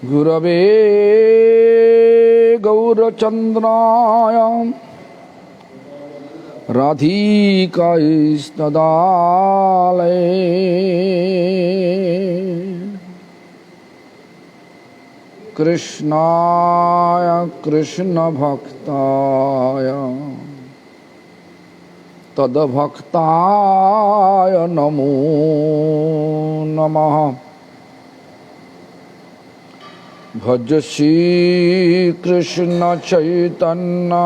गुरवे गौरचन्द्राय राधिकास्तदालये कृष्णाय कृष्णभक्ताय तद्भक्ताय नमो नमः। भज श्री कृष्ण चैतन्य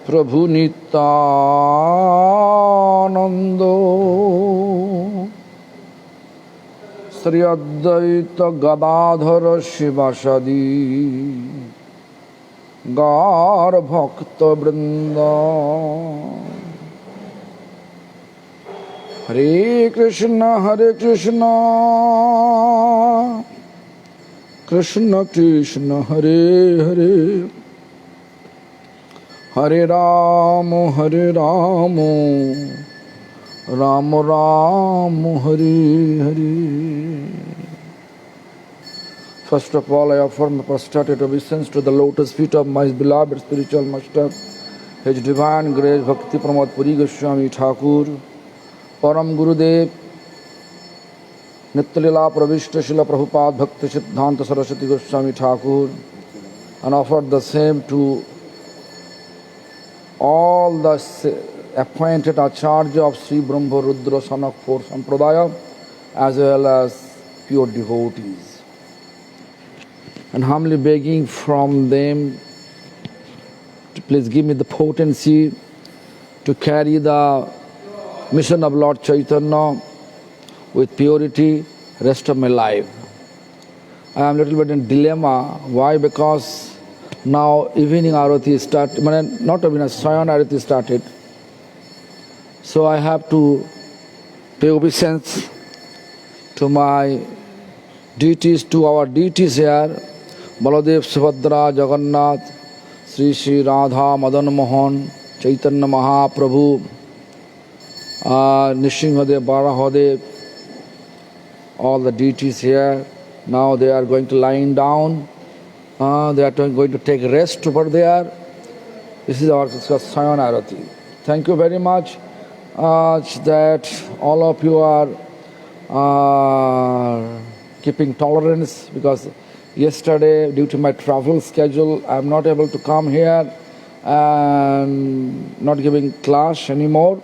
प्रभु नित्यानंद श्री अद्वैत गदाधर शिवासादि गौर भक्त वृंद। हरे कृष्ण कृष्ण कृष्ण हरे हरे, हरे Ram Ram Ram Hare Hare. First of all, I offer my prostrated obeisance to the lotus feet of my beloved spiritual master, His Divine Grace Bhakti Pramod Puri Goswami Thakur, Param Gurudev, Nityalila Pravishta Srila Prabhupada Bhakti Siddhanta Saraswati Goswami Thakur, and offer the same to all the appointed Acharya of Sri Brahma Rudra Sanakpur Sampradaya, as well as pure devotees. And humbly begging from them to please give me the potency to carry the mission of Lord Chaitanya with purity rest of my life. I am a little bit in dilemma. Why? Because now evening Arati started, not even a Sayan Arati started. So I have to pay obeisance to my deities, to our deities here, Baladev, Subhadra, Jagannath, Sri Sri Radha, Madan Mohan, Chaitanya Mahaprabhu, Nishingadev, Barahadev, all the deities here. Now they are going to lie down. They are going to take rest over there. This is our Sayan Arati. Thank you very much that all of you are keeping tolerance, because yesterday, due to my travel schedule, I am not able to come here and not giving class anymore.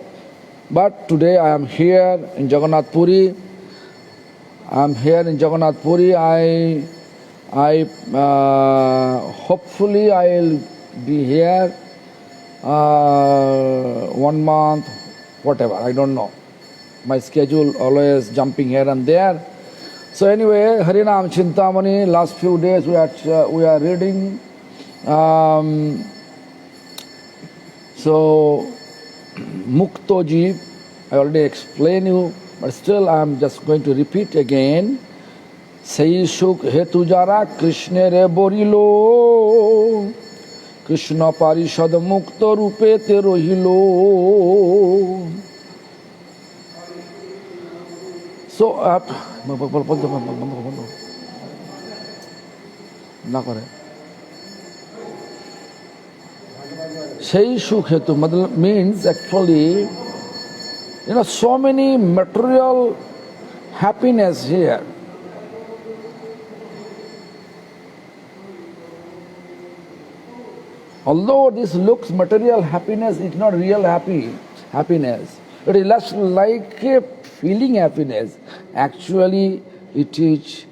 But today I am here in Jagannath Puri. I am here in Jagannath Puri. Hopefully I will be here 1 month, whatever, I don't know. My schedule always jumping here and there. So anyway, Harinam Chintamani, last few days we are reading. So Mukto Jeev, I already explained you, but still I am just going to repeat again. Sei Shuk Hetujara Krishna Re Borilo, Krishna Parishad Mukto Rupe Te Rohilo. So Sei Shuk Hetu means actually, so many material happiness here. Although this looks material happiness, it's not real happiness. It is less like a feeling happiness. Actually, it is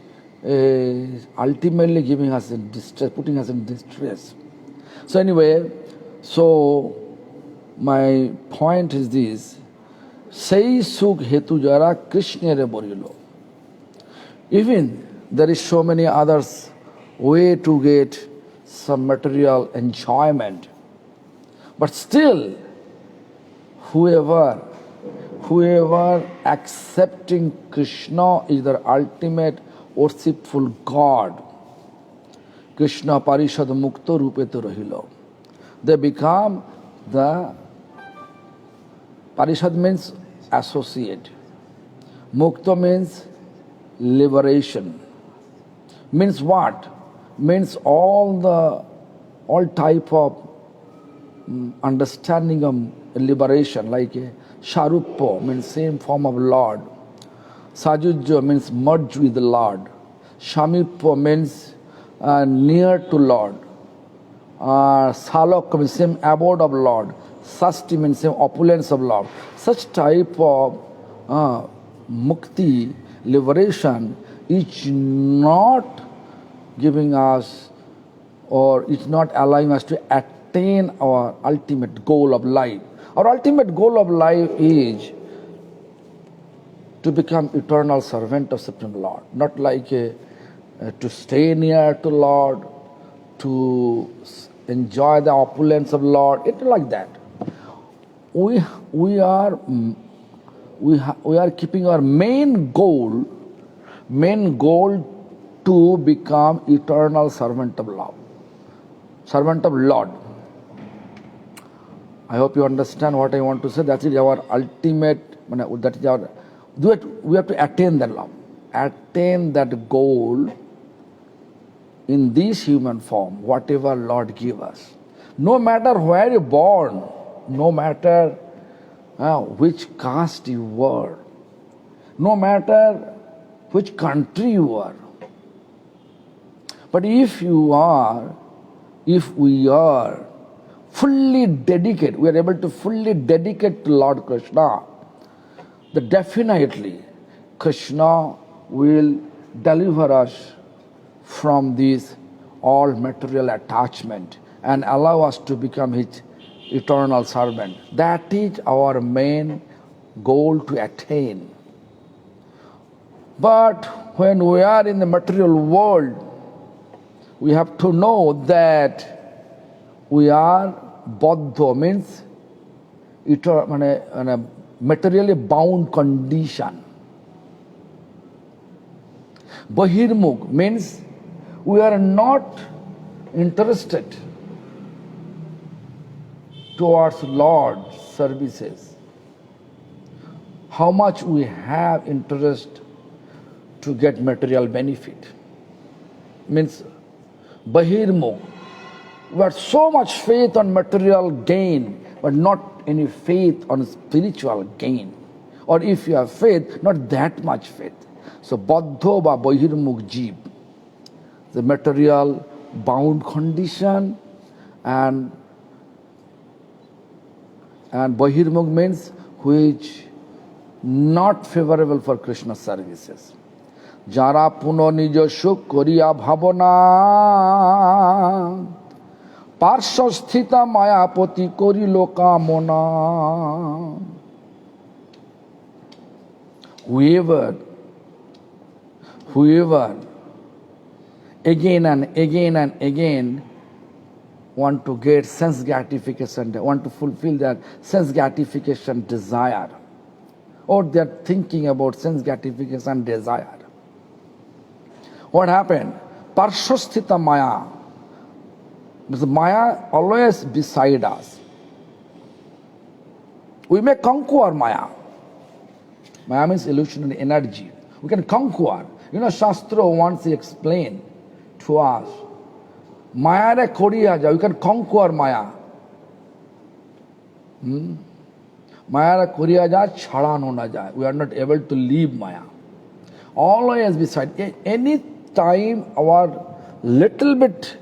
ultimately giving us in distress, putting us in distress. So anyway, my point is this. Sei Sukh Hetu Jara Krishna Re Borilo. Even there is so many others way to get some material enjoyment. But still, whoever accepting Krishna is their ultimate worshipful God. Krishna Parishad Mukto Rupeto Rahilo. They become the Parishad means associate. Mukta means liberation. Means what? Means all type of understanding of liberation, like Sharupo means same form of Lord. Sajujya means merge with the Lord. Shamipo means near to Lord. Salok means same abode of Lord. Sasti means same opulence of Lord. Such type of mukti, liberation, is not giving us, or it's not allowing us to attain our ultimate goal of life. Our ultimate goal of life is to become eternal servant of Supreme Lord, not like to stay near to Lord, to enjoy the opulence of Lord. It's like that. We are keeping our main goal to become eternal servant of Lord. Servant of Lord. I hope you understand what I want to say. That is our ultimate, that is our, we have to attain that love. Attain that goal in this human form, whatever Lord give us. No matter where you're born, no matter which caste you were, no matter which country you are. But if we are fully dedicated, we are able to fully dedicate to Lord Krishna, then definitely Krishna will deliver us from this all material attachment and allow us to become His eternal servant. That is our main goal to attain. But when we are in the material world, we have to know that we are baddha, means in a materially bound condition. Bahirmukh means we are not interested towards Lord's services. How much we have interest to get material benefit. Means Bahirmukh. We have so much faith on material gain, but not any faith on spiritual gain. Or if you have faith, not that much faith. So Baddho ba Bahirmukh Jeev, the material bound condition, and Bahirmukh means which not favorable for Krishna's services. Jara puno nijo shuk koriya bhavana, parsha sthita mayapati korilo kamona. Whoever again and again want to get sense gratification, want to fulfill their sense gratification desire, or they are thinking about sense gratification desire. What happened? Parshasthita Maya. Because Maya always beside us. We may conquer Maya. Maya means illusionary energy. We can conquer. Shastra once explained to us, Maya re koriya ja, you can conquer Maya. Maya re koriya ja, chhadano na jaye. We are not able to leave Maya. Always beside. Any time our little bit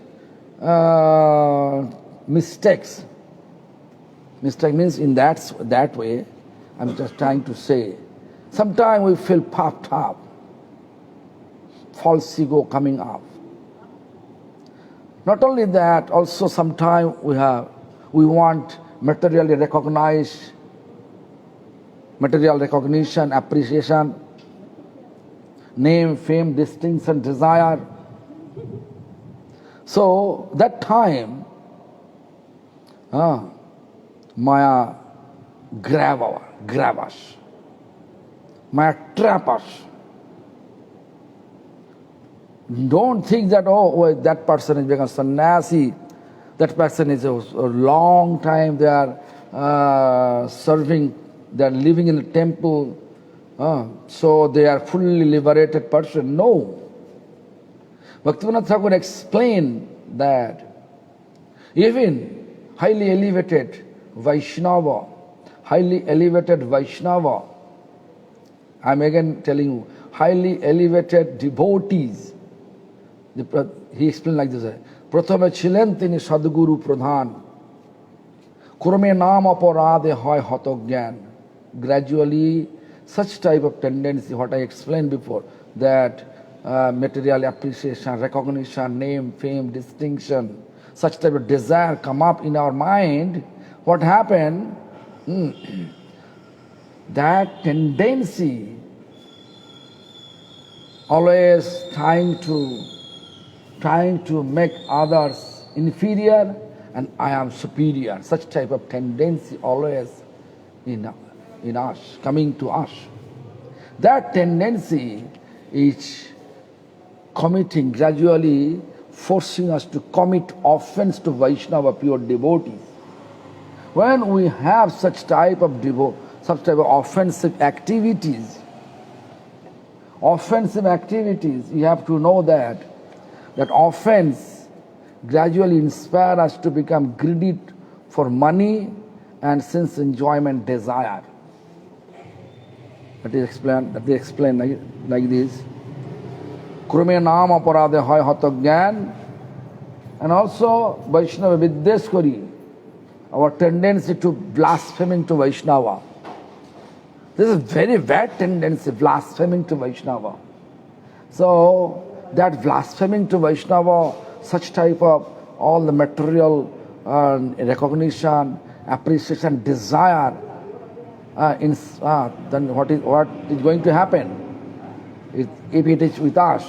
mistake means in that way, I'm just trying to say, sometimes we feel puffed up, false ego coming up. Not only that, also sometimes we want material recognition, appreciation, name, fame, distinction, desire. So that time, Maya grab us. Maya trap us. Don't think that, that person is become sannyasi, that person is a long time they are serving, they are living in the temple, So they are fully liberated person. No. Bhaktivinoda Thakur explained that even highly elevated Vaishnava, I'm again telling you, highly elevated devotees, he explained like this, প্রথমে ছিলেন তিনি সদ্গুরু প্রধান, ক্রমে নাম অপরাধে হয় হতজ্ঞান. Gradually, such type of tendency, what I explained before, that material appreciation, recognition, name, fame, distinction, such type of desire come up in our mind. What happened? That tendency, always trying to make others inferior and I am superior. Such type of tendency always in us, coming to us. That tendency is committing, gradually forcing us to commit offense to Vaishnava pure devotees. When we have such type of offensive activities, you have to know that offense gradually inspire us to become greedy for money and sense enjoyment desire. That is explained like this. Krume naam aparade hoy hatogyan. And also Vaishnava Vidyeskari, our tendency to blaspheming to Vaishnava. This is very bad tendency, blaspheming to Vaishnava. So that blaspheming to Vaishnava, such type of all the material recognition, appreciation, desire, then what is going to happen? If it is with us,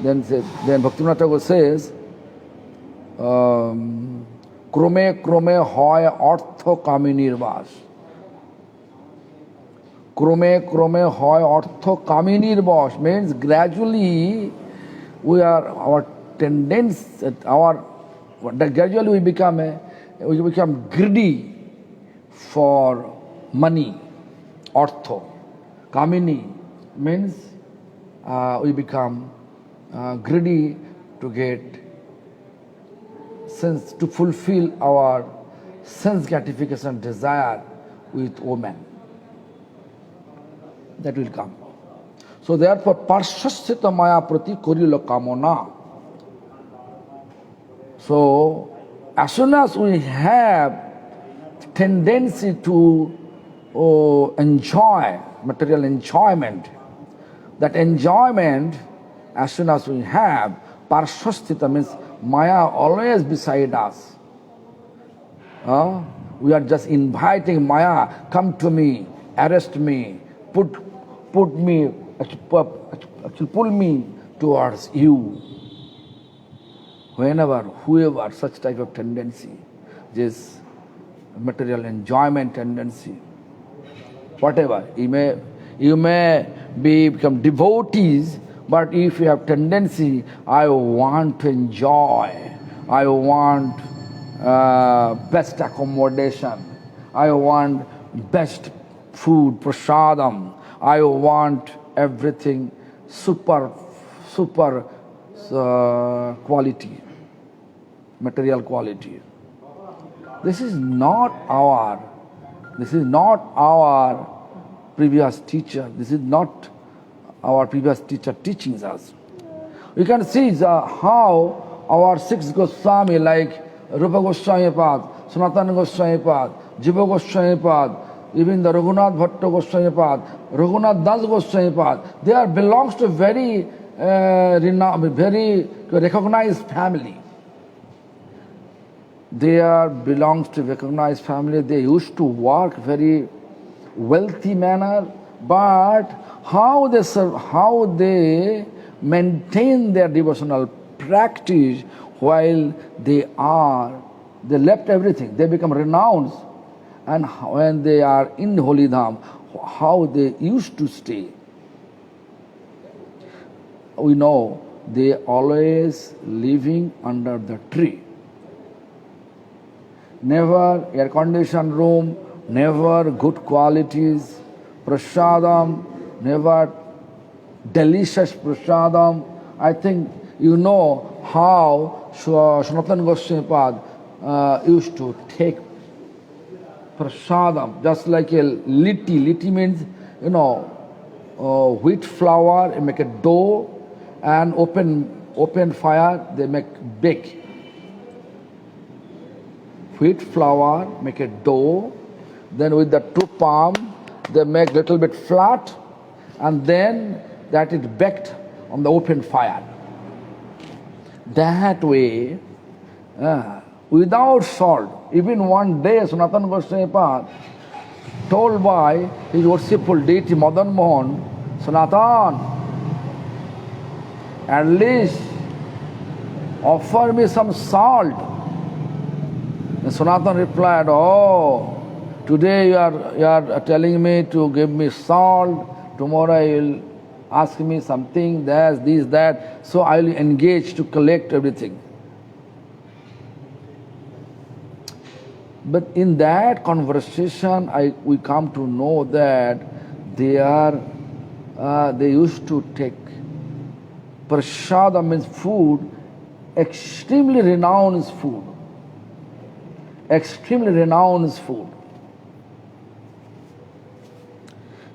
then Bhaktivinoda Thakur says, ক্রমে ক্রমে হয় অর্থ কামিনীর বাস. Krome krome hoy ortho kaminir bosh means gradually our tendency, gradually we become greedy for money. Ortho. Kamini means we become greedy to get sense, to fulfill our sense gratification desire with women. That will come. So therefore, parshasthita maya prati korilo kamona. So as soon as we have tendency to enjoy material enjoyment, that enjoyment, as soon as we have, parshasthita means maya always beside us. We are just inviting Maya, come to me, arrest me, pull me towards you. Whoever, such type of tendency, this material enjoyment tendency, whatever, you may become devotees, but if you have tendency, I want to enjoy, I want best accommodation, I want best food, prasadam, I want everything super quality, material quality. This is not our previous teacher. This is not our previous teacher teaching us. You can see how our six Goswami like Rupa Goswami Pad, Sanatana Goswami Pad, Jiva Goswami Pad, even the Raghunath Bhatta Goswami Pad, Raghunath Das Goswami Pad, they are belongs to very recognized family. They belongs to recognized family. They used to work very wealthy manner, but how they maintain their devotional practice while they left everything. They become renowned. And when they are in Holy Dham, how they used to stay. We know they always living under the tree. Never air-conditioned room, never good qualities, prasadam, never delicious prasadam. I think you know how Sanatana Goswami Pad used to take prasadam, just like a liti. Liti means, wheat flour, you make a dough, and open fire, they make bake. Wheat flour, make a dough, then with the two palm, they make little bit flat, and then that is baked on the open fire. That way, without salt, even one day Sanatana Goswami Pad told by his worshipful deity Madan Mohan, Sanatan, at least offer me some salt. And Sanatan replied, oh, today you are telling me to give me salt, tomorrow you will ask me something, this, that, so I will engage to collect everything. But in that conversation, we come to know that they used to take prasada, means food, extremely renowned food. Extremely renowned food.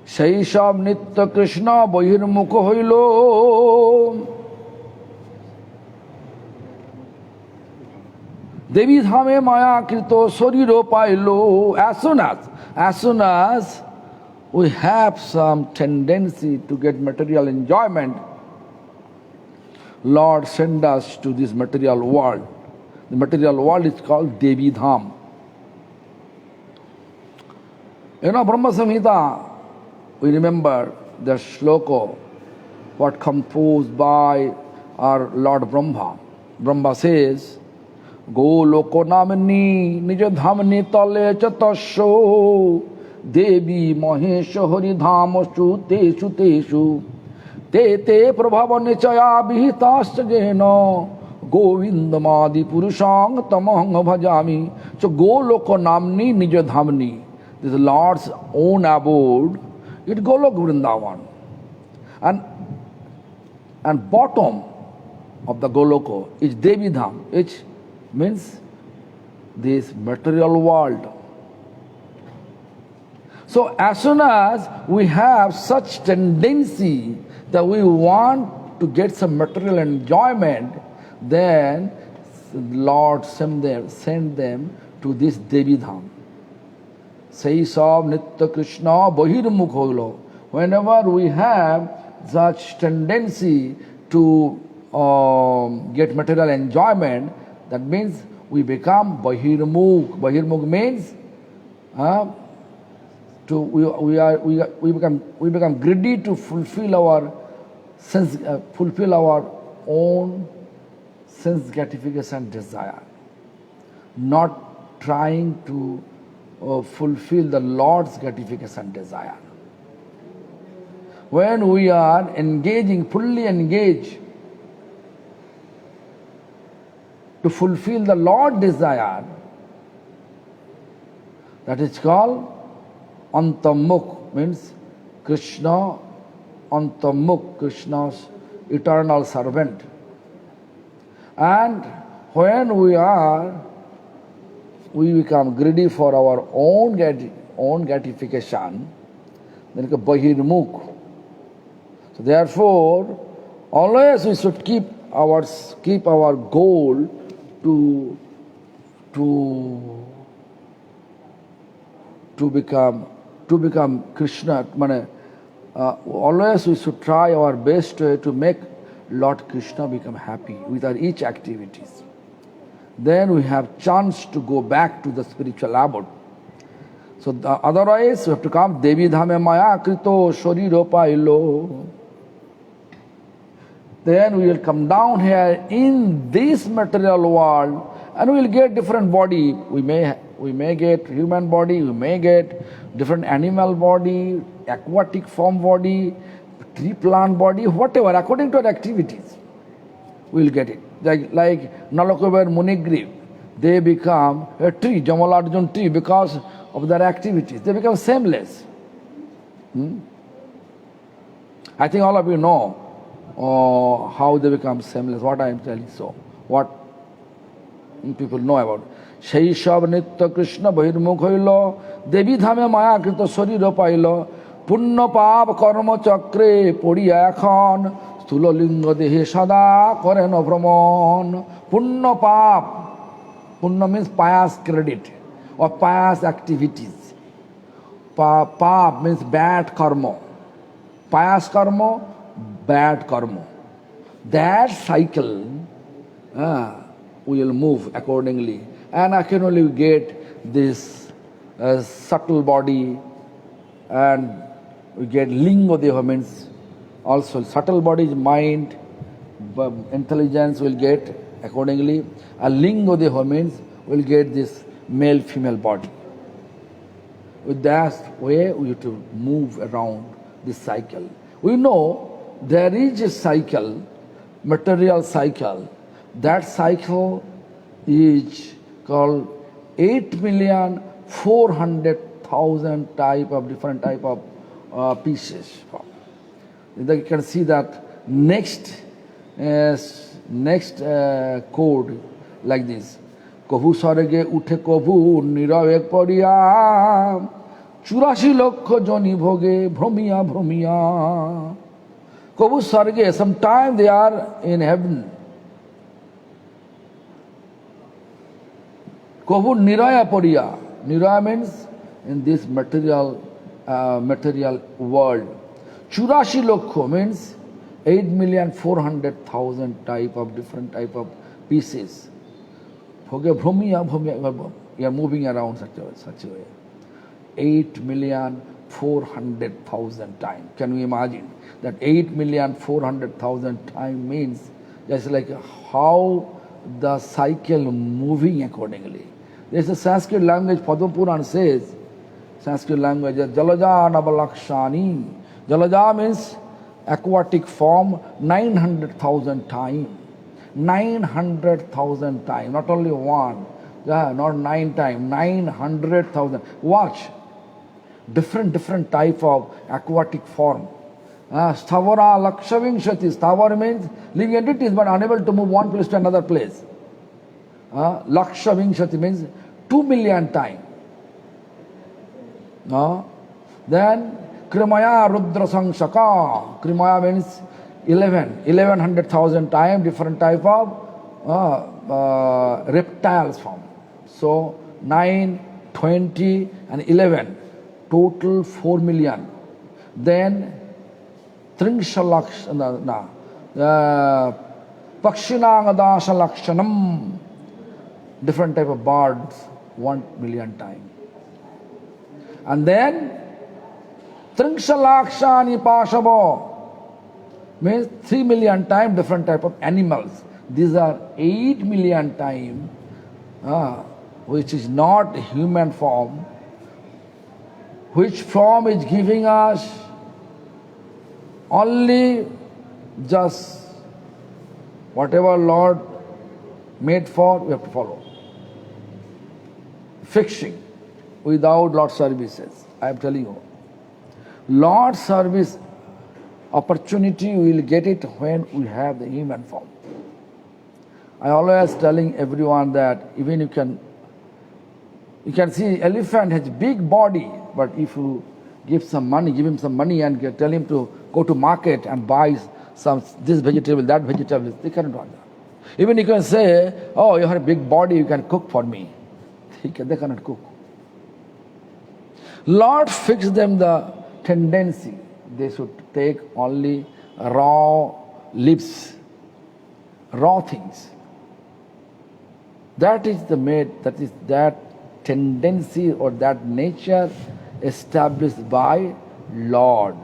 Shaishab Nitya Krishna Bahirmukha Hoilo Devi Dhame Maya Krito Soriro Pailo. As soon as we have some tendency to get material enjoyment, Lord send us to this material world. The material world is called Devi Dham. Brahma Samhita, we remember the shloka, what composed by our Lord Brahma. Brahma says, Go loko namni nija dhamni tale chatasho Devi mahesha hari dhamashu teshu teshu Te te prabhava nichaya vihitascha jena Govindamadi purushang tamang bhajami. So go loko namni nija dhamni. This is the Lord's own abode. It Golok Vrindavan. And bottom of the Goloko is Devi Dham, which means this material world. So as soon as we have such tendency that we want to get some material enjoyment, then Lord send them to this Devi Dham. Saisab Nitya Krishna Bahirmukha Hoilo. Whenever we have such tendency to get material enjoyment, that means we become Bahirmukh. Bahirmukh means we become greedy to fulfill our own sense gratification desire, not trying to fulfill the Lord's gratification desire. When we are fully engaged to fulfill the Lord's desire, that is called Antamukh, means Krishna, Antamukh, Krishna's eternal servant. And when we become greedy for our own gratification, then it's Bahirmukh. So therefore, always we should keep our goal to become Krishna. Always we should try our best to make Lord Krishna become happy with our each activities. Then we have chance to go back to the spiritual abode. So otherwise we have to come Devi Dhame Maya Krito Shariro Pailo. Then we will come down here in this material world and we will get different body. We may get human body, we may get different animal body, aquatic form body, tree plant body, whatever, according to our activities. We will get it. Like Nalakuber Munigriv, they become a tree, Jamalarjun tree, because of their activities. They become shameless. I think all of you know how they become shameless, what I am telling. So, what people know about. সেই সব নিত্য কৃষ্ণ বহির্মুখ হইল, দেবী ধামে মায়াকৃত শরীর pile, পুণ্য পাপ কর্মচক্রে পড়িয়া এখন, স্থূললিঙ্গ দেহে সদা করেন ভ্রমণ। পুণ্য পাপ, পুণ্য means pious credit or pious activities. Pap means bad karma. Pious karma, bad karma. That cycle will move accordingly. And I can only get this subtle body, and we get lingo deha means also subtle body is mind, intelligence will get accordingly. A lingo deha means will get this male female body. With that way we have to move around this cycle. We know there is a cycle, material cycle. That cycle is called 8,400,000 type of different type of pieces. You can see that next code like this. কভু স্বর্গে উঠে কভু নীরবে পড়িয়া, 84 লক্ষ Johnny ভোগে ভ্রমিয়া ভ্রমিয়া। কভু স্বর্গে, sometime they are in heaven. কভু নিরয়া পড়িয়া, নিরয়া means in this material world. 84 লক্ষ means 8,400,000 type of different type of pieces. Bhoge bhromiya bhromiya, you are moving around such a way. 8,400,000 times. Can you imagine that 8,400,000 times means just like how the cycle moving accordingly. There's a Sanskrit language, Padma Puran says, Sanskrit language, Jalaja Nabalakshani. Jalaja means aquatic form 900,000 times. 900,000 times, not only one, not 9 times, 900,000. Watch, different type of aquatic form. Stavara Lakshavingshati. Stavar means living entities but unable to move one place to another place. Lakshavingshati means 2 million times. Then Krimaya Rudra Sangshaka. Krimaya means 1100,000 times, different type of reptiles form. So 9, 20 and 11, total 4 million. Then Tringshalakshana, Pakshinangadashalakshanam, different type of birds, 1 million times. And then Tringshalakshani Pashabo means 3 million times, different type of animals. These are 8 million times, which is not human form, which form is giving us only just whatever Lord made for, we have to follow. Fixing without Lord services. I am telling you, Lord service opportunity we will get it when we have the human form. I always telling everyone that even you can see elephant has big body, but if you give him some money and tell him to go to market and buy this vegetable, that vegetable, they cannot do that. Even you can say, oh, you have a big body, you can cook for me. They cannot cook. Lord fixed them the tendency. They should take only raw leaves, raw things. That is that tendency or that nature established by Lord.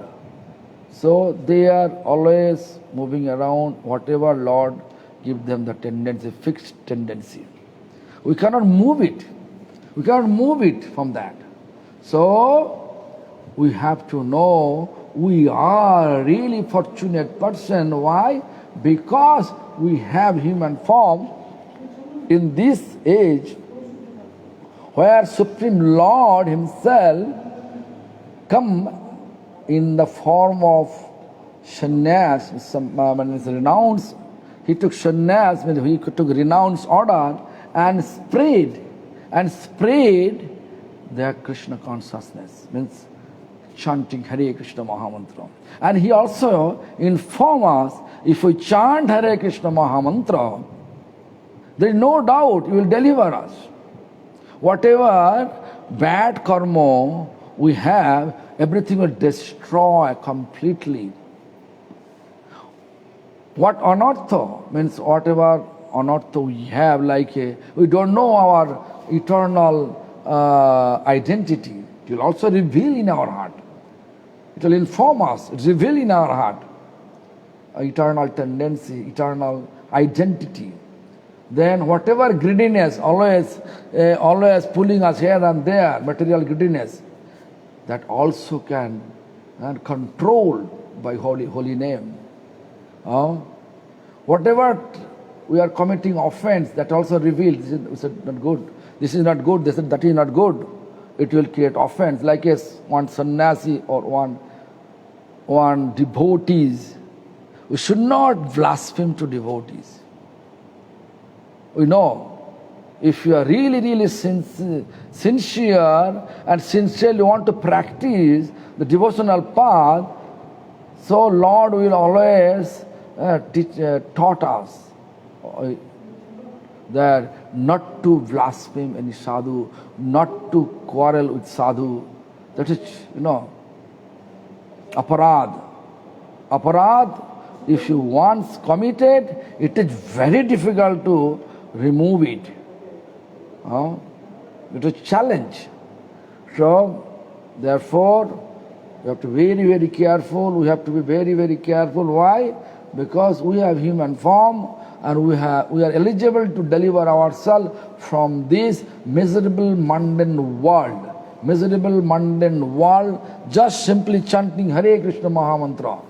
So they are always moving around whatever Lord give them the tendency, fixed tendency. We cannot move it. We cannot move it from that. So we have to know we are really fortunate person. Why? Because we have human form in this age where Supreme Lord Himself come in the form of sannyas, means renounce. He took sannyas, means he took renounce order and spread their Krishna consciousness, means chanting Hare Krishna Mahamantra. And he also informed us, if we chant Hare Krishna Mahamantra, there is no doubt he will deliver us. Whatever bad karma we have, everything will destroy completely. What anartha means, whatever anartha we have, like we don't know our eternal identity. It will also reveal in our heart. It will inform us, it will reveal in our heart eternal tendency, eternal identity. Then whatever greediness, always pulling us here and there, material greediness, that also can and controlled by holy name. Whatever we are committing offense, that also revealed, this is not good, this is not good, that is not good. It will create offense, like one sannyasi or one devotees. We should not blaspheme to devotees. We know, if you are really sincere and sincerely want to practice the devotional path, so Lord will always taught us that not to blaspheme any sadhu, not to quarrel with sadhu. That is, aparad. Aparad, if you once committed, it is very difficult to remove it. It is a challenge. So, therefore, we have to be very careful. We have to be very careful. Why? Because we have human form and we are eligible to deliver ourselves from this miserable mundane world. Miserable mundane world, just simply chanting Hare Krishna Mahamantra.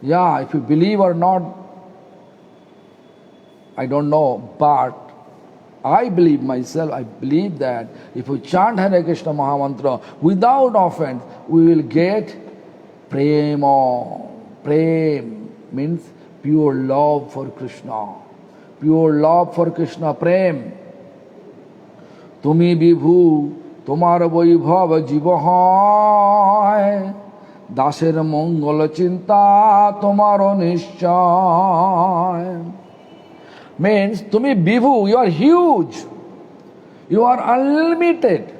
Yeah, if you believe or not, I don't know, but I believe myself, I believe that if we chant Hare Krishna Mahamantra without offense, we will get prema. Prem means pure love for Krishna. Pure love for Krishna, prem. Tumi vibhu, tomar vaibhav jiva hai. Dasher mongol chinta tomaro nischay. Means, tumi vibhu, you are huge. You are unlimited.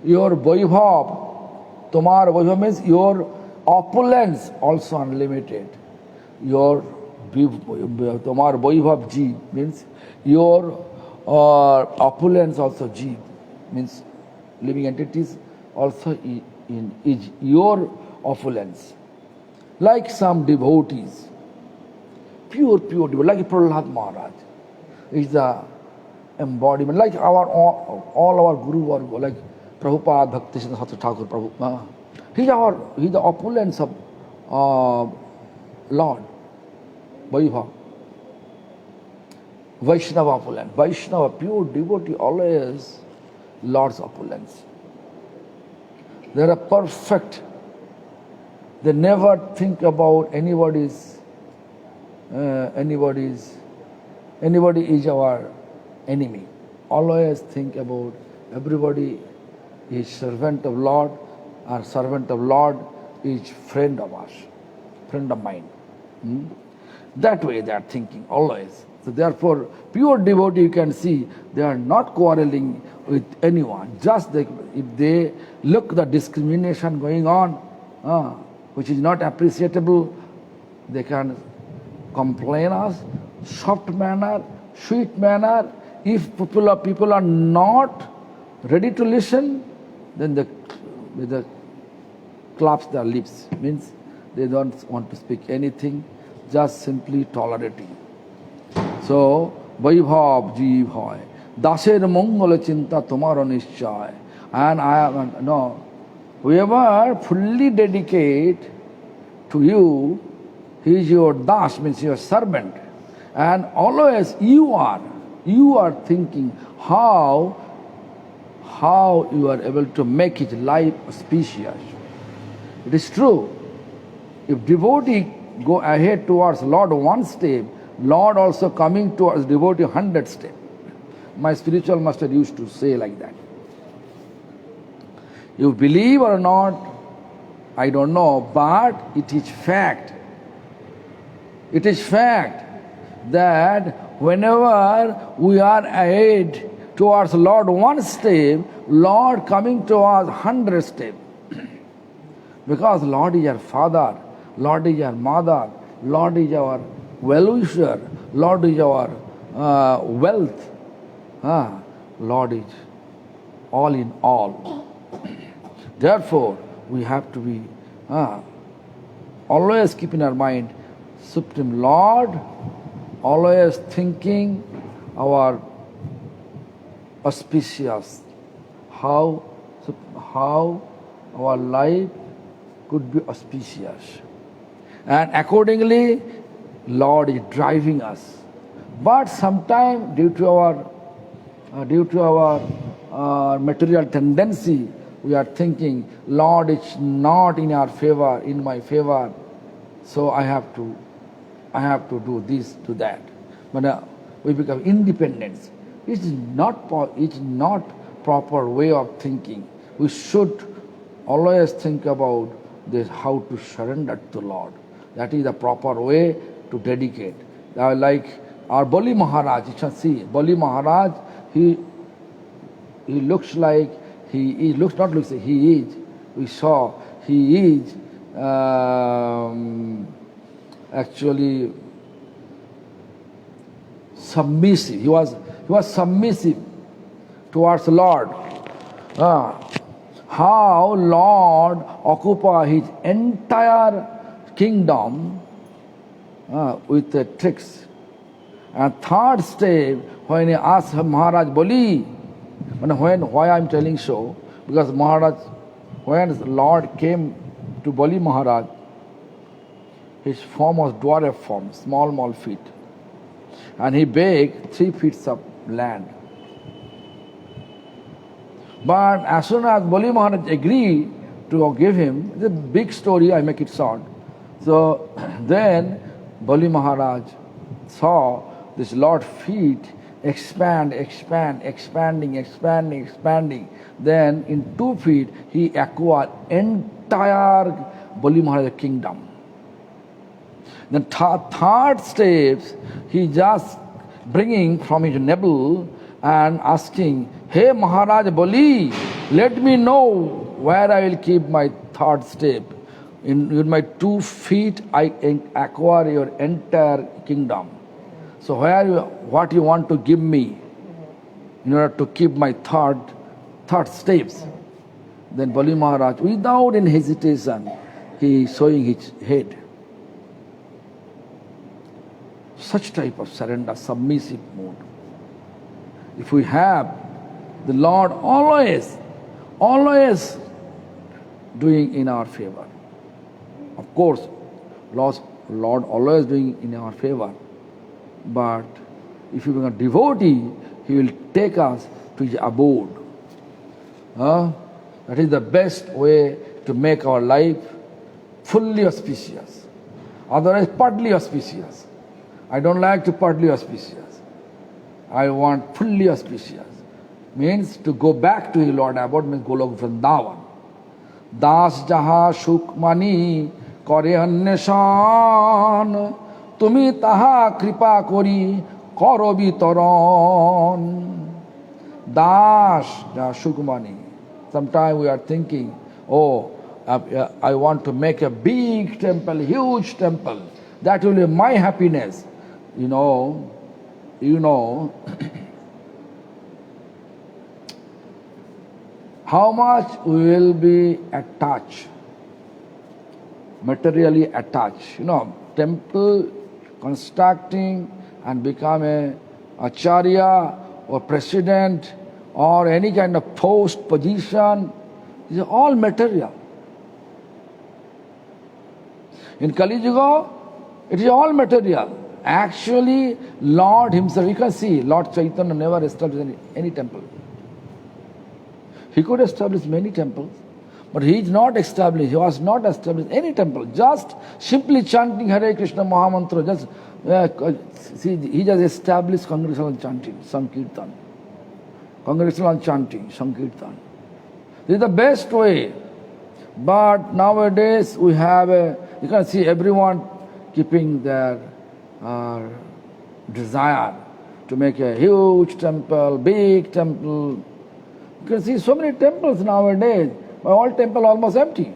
Your vaibhav, tomar vaibhav means your opulence also unlimited. Your tomar vaibhav ji means your opulence also ji means living entities also is your opulence. Like some devotees, pure devotee, like Prahlad Maharaj is the embodiment, like all our Guru Varga, like Prabhupada, Bhakti Siddhanta Thakur Prabhu. He's the opulence of Lord, Vaibhav. Vaishnava opulence. Vaishnava, pure devotee, always Lord's opulence. They are perfect. They never think about anybody is our enemy. Always think about everybody is servant of Lord, or servant of Lord is friend of us, friend of mine. That way they are thinking always. So therefore, pure devotee, you can see, they are not quarreling with anyone. Just if they look the discrimination going on, which is not appreciable, they can complain us, soft manner, sweet manner. If people are not ready to listen, then they claps their lips. Means they don't want to speak anything, just simply tolerating. So, Vaibhav Jeev Hoy, Dasher Mongol Chinta Tomaro Nischay. And whoever fully dedicate to you, he is your das, means your servant. And always you are thinking how you are able to make his life auspicious. It is true. If devotee go ahead towards Lord one step, Lord also coming towards devotee 100 steps. My spiritual master used to say like that. You believe or not, I don't know, but it is fact. It is fact that whenever we are ahead towards Lord one step, Lord coming towards 100 steps. Because Lord is our Father, Lord is our Mother, Lord is our well-wisher, Lord is our wealth. Lord is all in all. Therefore, we have to be always keep in our mind Supreme Lord, always thinking our auspicious, how our life could be auspicious. And accordingly, Lord is driving us. But sometimes due to our material tendency, we are thinking, Lord is not in our favor, in my favor, so I have to do this, do that. But we become independent. It's not proper way of thinking. We should always think about this, how to surrender to Lord. That is the proper way to dedicate. Like our Bali Maharaj, you can see, Bali Maharaj, he looks like, he is, we saw, he is actually submissive. He was submissive towards Lord. How Lord occupy his entire kingdom with the tricks. And third step, when he asked Maharaj Bali, why I am telling so? Because Maharaj, when Lord came to Bali Maharaj, his form was dwarf form, small feet. And he begged 3 feet of land. But as soon as Bali Maharaj agreed to give him, it's a big story, I make it short. So then Bali Maharaj saw this Lord's feet expanding. Then in 2 feet he acquired entire Bali Maharaj kingdom. The third steps, he just bringing from his navel and asking, hey Maharaj Bali, let me know where I will keep my third step. In my 2 feet I acquire your entire kingdom. So what you want to give me in order to keep my third steps? Then Bali Maharaj, without any hesitation, he is showing his head. Such type of surrender, submissive mood. If we have the Lord always doing in our favor. Of course, Lord always doing in our favor. But if you become a devotee, He will take us to His abode. That is the best way to make our life fully auspicious. Otherwise, partly auspicious. I don't like to partly auspicious. I want fully auspicious. Means to go back to His Lord abode means Golok Vrindavan. Das jaha shuk mani kore anneshon tumi taha kripa kori koro bitoron. Das jaha shuk mani. Sometimes we are thinking, oh, I want to make a big temple, huge temple. That will be my happiness. You know, how much we will be attached, materially attached. Temple constructing and become a acharya or president or any kind of post, position, is all material. In Kali Yuga, it is all material. Actually, Lord Himself, you can see, Lord Chaitanya never established any temple. He could establish many temples, But he is not established, he was not established any temple, just simply chanting Hare Krishna Mahamantra, just see, he just established congregational chanting, Sankirtan. Congregational chanting, Sankirtan. This is the best way. But nowadays we have you can see everyone keeping their desire to make a huge temple, big temple. You can see so many temples nowadays, but all temples almost empty.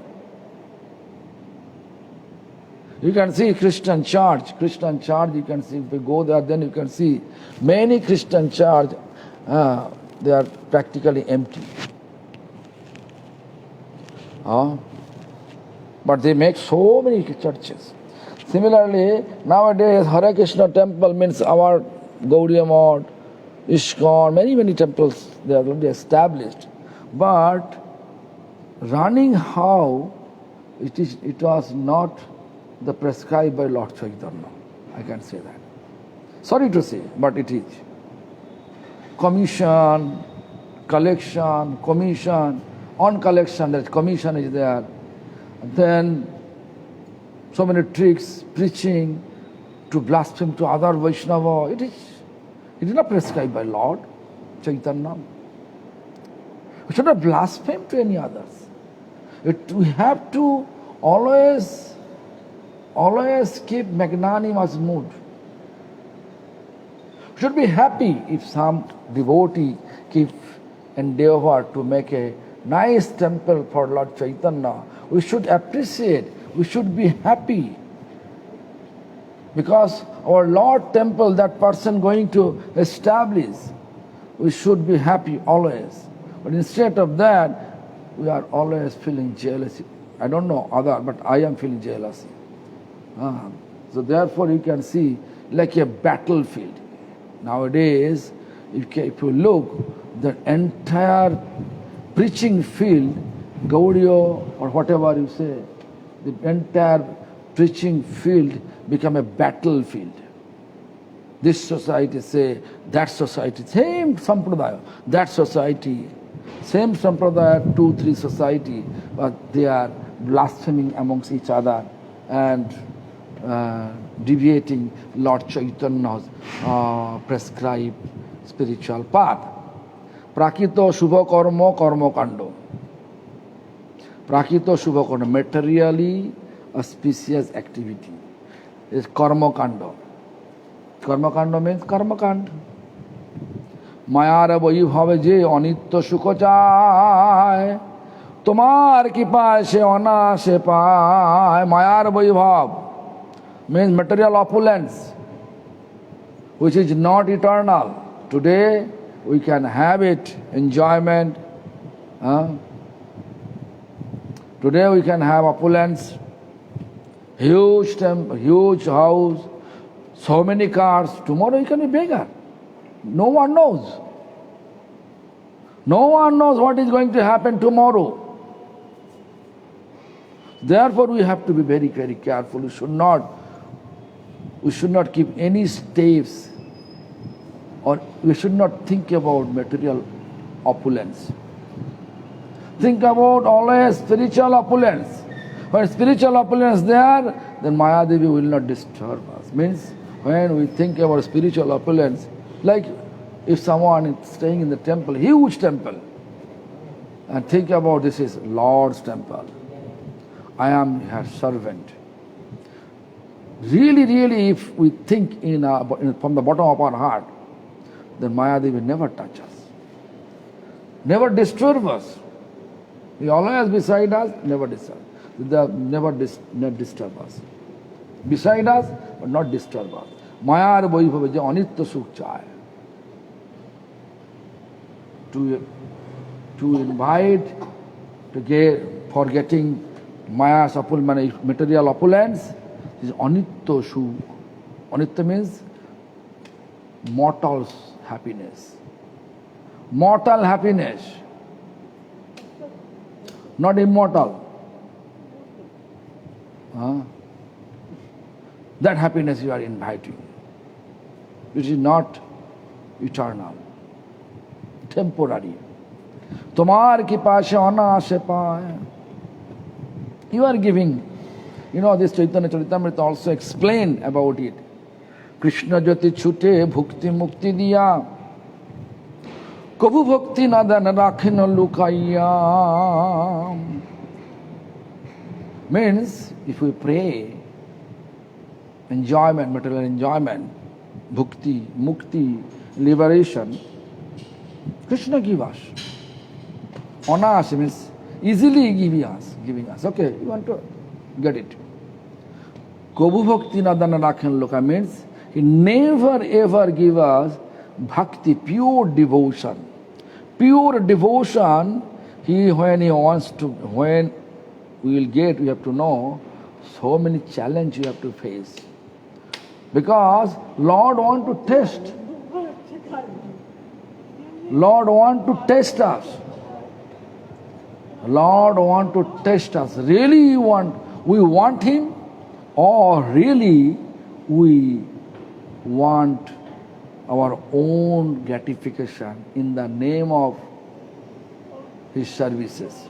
You can see Christian church, you can see, if you go there, then you can see many Christian church, they are practically empty. But they make so many churches. Similarly, nowadays Hare Krishna temple means our Gaudiya Math, ISKCON, many temples, they are already established. But running how, it was not the prescribed by Lord Chaitanya. I can say that. Sorry to say, but it is. Commission, collection, commission, on collection, that commission is there. Then so many tricks, preaching, to blaspheme to other Vaishnava. It is not prescribed by Lord Chaitanya. We should not blaspheme to any others. We have to always keep magnanimous mood. We should be happy if some devotee keep endeavor to make a nice temple for Lord Chaitanya. We should appreciate, we should be happy. Because our Lord temple, that person going to establish, we should be happy always. But instead of that, we are always feeling jealousy. I don't know other, but I am feeling jealousy. So therefore you can see like a battlefield. Nowadays, if you look, the entire preaching field, Gaudiya or whatever you say, the entire preaching field become a battlefield. This society say, that society, same sampradaya, that society, same sampradaya, 2-3 society, but they are blaspheming amongst each other and deviating Lord Chaitanya's prescribed spiritual path. Prakito Shubha Karma Karma Kando. Prakito Shubha Karma, materially auspicious activity, is Karma Kando. Karma Kando means Karma Kand. Mayara Vaibhava je anitya sukha chaye, tomar kripa se anashe paye. Mayar Vaibhav means material opulence, which is not eternal. Today we can have it, enjoyment. Today we can have opulence, huge temple, huge house, so many cars. Tomorrow you can be beggar. No one knows. No one knows what is going to happen tomorrow. Therefore we have to be very, very careful. We should not keep any steps, or we should not think about material opulence. Think about always spiritual opulence. When spiritual opulence is there, then Mayadevi will not disturb us. Means when we think about spiritual opulence, like if someone is staying in the temple, huge temple, and think about this is Lord's temple, I am her servant. Really, really, if we think from the bottom of our heart, then Mayadevi will never touch us, never disturb us. He always beside us, never disturb. Never disturb us. Beside us, but not disturb us. Mayar Vaibhava je anitya sukha chaye. To invite, to get, forgetting Maya's material opulence, is anitya sukha. Anitya means mortal's happiness. Mortal happiness. Not immortal. That happiness you are inviting, which is not eternal, temporary. Tomar ki paashe anashe paaye. You are giving. This Chaitanya Charitamrita also explained about it. Krishna jati chute bhukti mukti diya. Kabhu bhakti nadan rakhin lukaya. Means, if we pray, enjoyment, material enjoyment, bhukti, mukti, liberation, Krishna give us. Anasa means easily giving us. Okay, you want to get it. Kabhu bhakti nadana rakhan loka means he never ever give us bhakti, pure devotion. Pure devotion, when we will get, we have to know, so many challenges you have to face. Because Lord want to test. Lord want to test us. Lord want to test us. Really we want Him, or really we want our own gratification in the name of His services.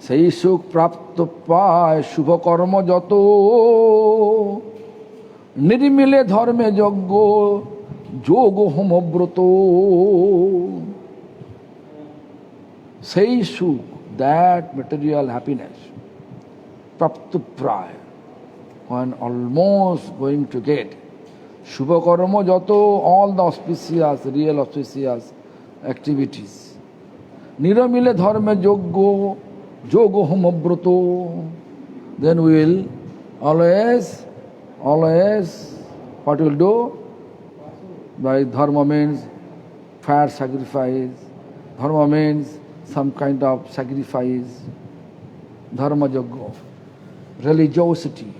সেই সুখ প্রাপ্ত পায় শুভ কর্ম যত নির্মিলে ধর্মে যজ্ঞ যোগ হোমব্রত সেই সুখ, that material happiness, prapta praya, when almost going to get shubha karma jato, all the auspicious, real auspicious activities, niramile dharme yogyo yoga homabrato, then we will always what we will do? By dharma means fire sacrifice, dharma means some kind of sacrifice, dharma yogya, religiosity.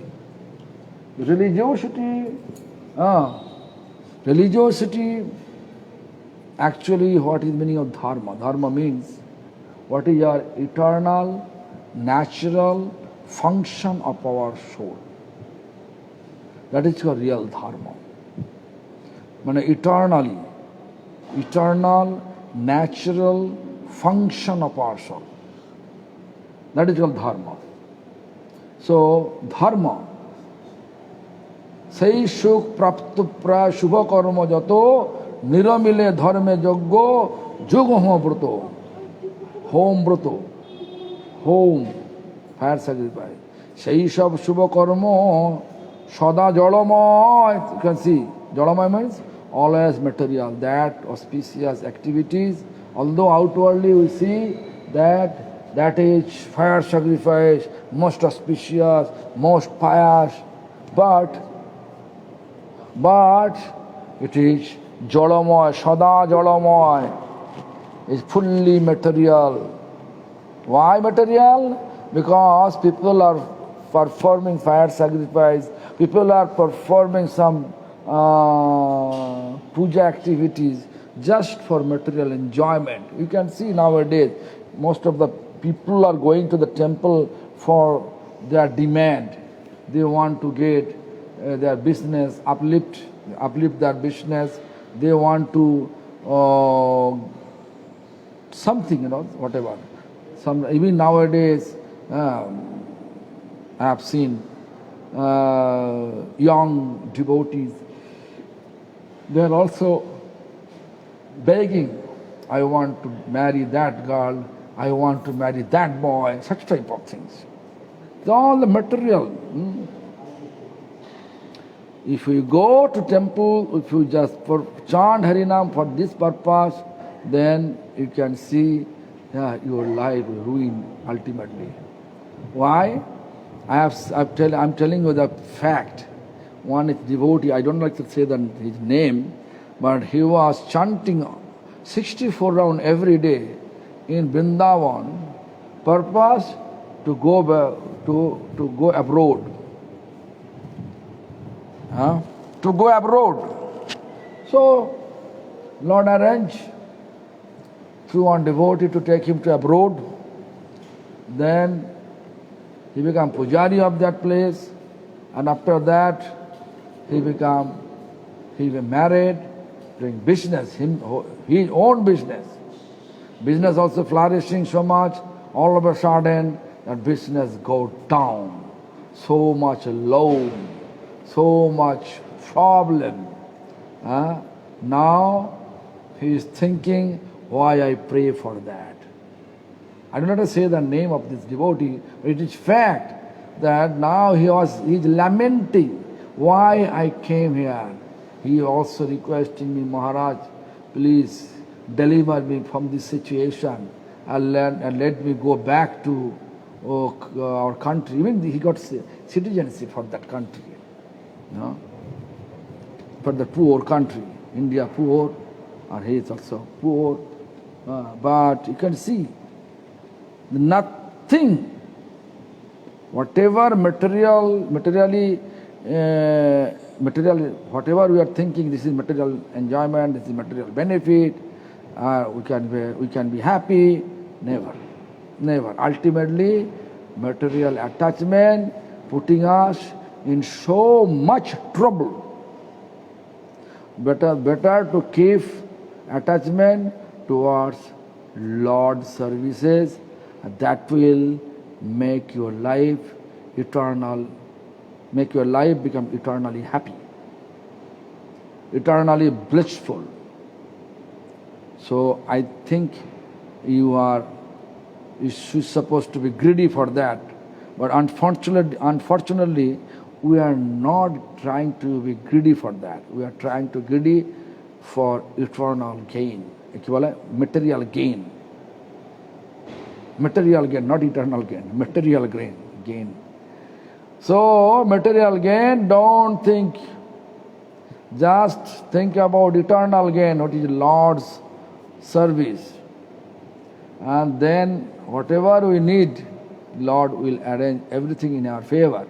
Religiosity, actually what is meaning of dharma? Dharma means what is your eternal, natural function of our soul. That is your real dharma. Eternal, natural function of our soul. That is called dharma. So, dharma, সেই সুখ প্রাপ্ত প্রায় শুভ কর্ম যত নিরমিলে ধর্মে যজ্ঞ যোগ হোমব্রত, home, fire sacrifice, সেই সব শুভ কর্ম সদা জড়ময়. You can see, জড়ময় means always material, that auspicious activities, although outwardly we see that is fire sacrifice, most auspicious, most pious, but it is jalamoy, sada jalamoy, is fully material. Why material? Because people are performing fire sacrifice, people are performing some puja activities just for material enjoyment. You can see nowadays most of the people are going to the temple for their demand. They want to get their business uplift their business. They want to something, whatever. Even nowadays I have seen young devotees, they are also begging, I want to marry that girl, I want to marry that boy, such type of things. It's all the material. If you go to temple, if you just chant Harinam for this purpose, then you can see your life will ruin ultimately. Why? I'm telling you the fact. One is devotee, I don't like to say his name, but he was chanting 64 rounds every day in Vrindavan, purpose to go abroad. To go abroad. So, Lord arranged through one devotee to take him to abroad. Then he became pujari of that place, and after that he was married, doing business, his own business. Business also flourishing so much, all of a sudden that business go down. So much loan, so much problem. Now he is thinking, why I pray for that. I do not say the name of this devotee, but it is fact that now he is lamenting why I came here. He also requesting me, Maharaj, please deliver me from this situation and let me go back to our country. Even he got citizenship for that country. For the poor country. India poor, or he is also poor. But you can see, nothing, whatever materially, whatever we are thinking, this is material enjoyment, this is material benefit, we can be happy. Never. Ultimately, material attachment putting us in so much trouble. Better to keep attachment towards Lord's services. That will make your life eternal, make your life become eternally happy, eternally blissful. So I think you're supposed to be greedy for that. But unfortunately, we are not trying to be greedy for that. We are trying to greedy for eternal gain. Material gain. Material gain, not eternal gain. Material gain. So, material gain, don't think. Just think about eternal gain, what is Lord's service. And then whatever we need, Lord will arrange everything in our favor.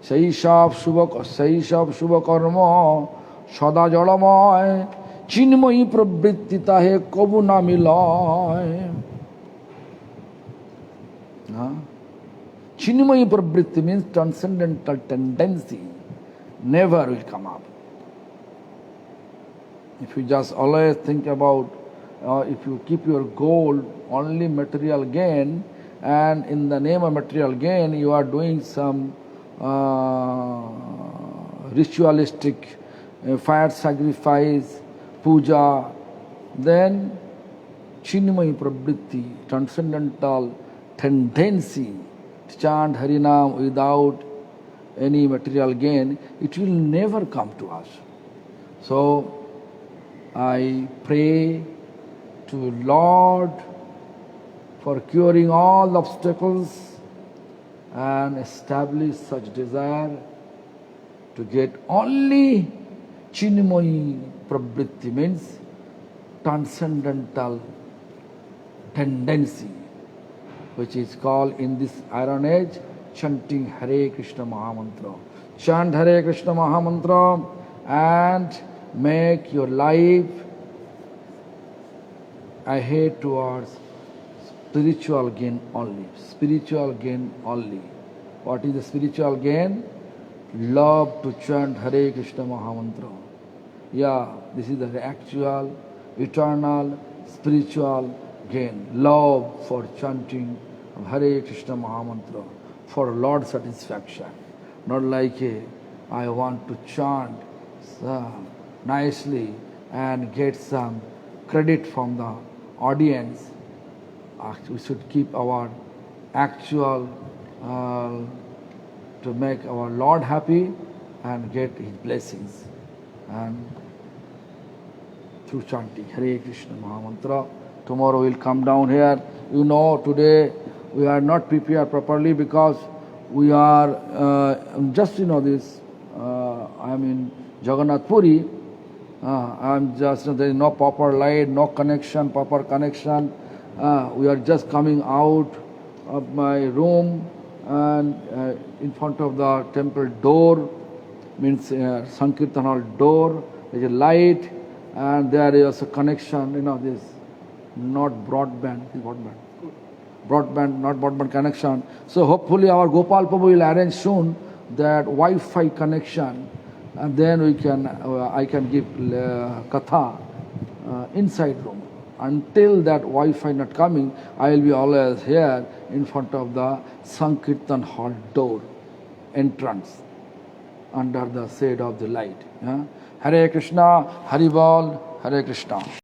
Saishab Shubha Karma Sada Jalamoy Chinmoyi Prabhritti Tahe Kabu na Miloy. Chinmoyi Prabhritti means transcendental tendency never will come up. If you just always think about, if you keep your goal only material gain, and in the name of material gain you are doing some ritualistic fire sacrifice, puja, then Chinmayi Prabhritti, transcendental tendency to chant Harinam without any material gain, it will never come to us. So I pray to Lord for curing all obstacles and establish such desire to get only Chinmayi Prabhritti, means transcendental tendency, which is called in this Iron Age chanting Hare Krishna Mahamantra. Chant Hare Krishna Mahamantra and make your life ahead towards spiritual gain only. Spiritual gain only. What is the spiritual gain? Love to chant Hare Krishna Mahamantra. Yeah, this is the actual, eternal, spiritual gain. Love for chanting Hare Krishna Mahamantra for Lord's satisfaction. Not like I want to chant nicely and get some credit from the audience. We should keep our actual to make our Lord happy and get His blessings. And through chanting Hare Krishna Mahamantra. Tomorrow we'll come down here. You know, today we are not prepared properly because we are just, this, I am in Jagannath Puri. I'm just, there is no proper light, no connection, proper connection. We are just coming out of my room and in front of the temple door, means Sankirtan hall door, there is a light and there is a connection, this not broadband, not broadband connection. So hopefully our Gopal Prabhu will arrange soon that Wi-Fi connection, and then we can, I can give katha inside room. Until that Wi-Fi not coming, I will be always here in front of the Sankirtan hall door, entrance, under the shade of the light. Hare Krishna, Hari Bol, Hare Krishna.